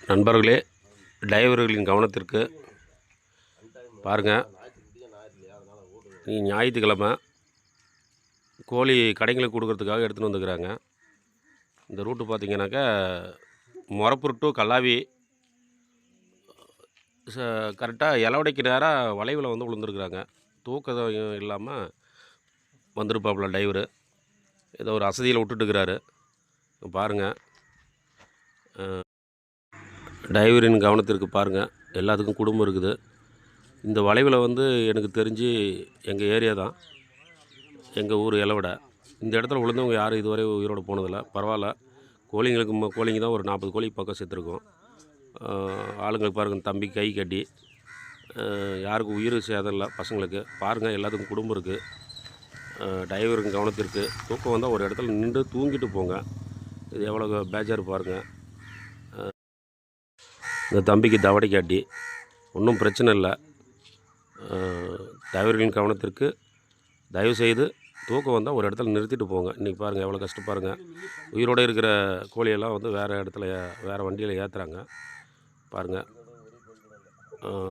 நண்பர்களே, டிரைவர்களின் கவனத்திற்கு பாருங்கள். ஞாயிற்றுக்கிழமை கோழி கடைங்களுக்கு கொடுக்கறதுக்காக எடுத்துகிட்டு வந்துக்கிறாங்க. இந்த ரூட்டு பார்த்திங்கனாக்கா மொரப்பூர் டு கல்லாவி கரெக்டாக எலவடைக்கு நேராக வளைவில் வந்து விழுந்துருக்குறாங்க. தூக்கம் இல்லாமல் வந்திருப்பாப்புல டிரைவரு. ஏதோ ஒரு அசதியில் விட்டுட்டுருக்கிறாரு. பாருங்கள், டிரைவரின் கவனத்திற்கு பாருங்கள். எல்லாத்துக்கும் குடும்பம் இருக்குது. இந்த வளைவில் வந்து எனக்கு தெரிஞ்சு எங்கள் ஏரியா தான், எங்கள் ஊர் எலவடை. இந்த இடத்துல விழுந்தவங்க யாரும் இதுவரை உயிரோடு போனதில்லை. பரவாயில்ல, கோழிங்க தான் ஒரு 40 கோழி பக்கம் செத்துருக்கும். ஆளுங்களுக்கு பாருங்கள், தம்பி கை கட்டி, யாருக்கும் உயிர் சேதம் இல்லை பசங்களுக்கு. பாருங்கள், எல்லாத்துக்கும் குடும்பம் இருக்குது. டிரைவருக்கு கவனத்திற்கு தூக்கம் வந்தால் ஒரு இடத்துல நின்று தூங்கிட்டு போங்க. இது எவ்வளோ பேஜார் பாருங்கள். இந்த தம்பிக்கு தவடை காட்டி ஒன்றும் பிரச்சனை இல்லை. டிரைவர்களின் கவனத்திற்கு தயவுசெய்து தூக்கம் வந்தால் ஒரு இடத்துல நிறுத்திட்டு போங்க. இன்றைக்கி பாருங்கள் எவ்வளோ கஷ்டப்பாருங்க. உயிரோடு இருக்கிற கோழியெல்லாம் வந்து வேறு இடத்துல வேறு வண்டியில் ஏற்றுறாங்க பாருங்கள்.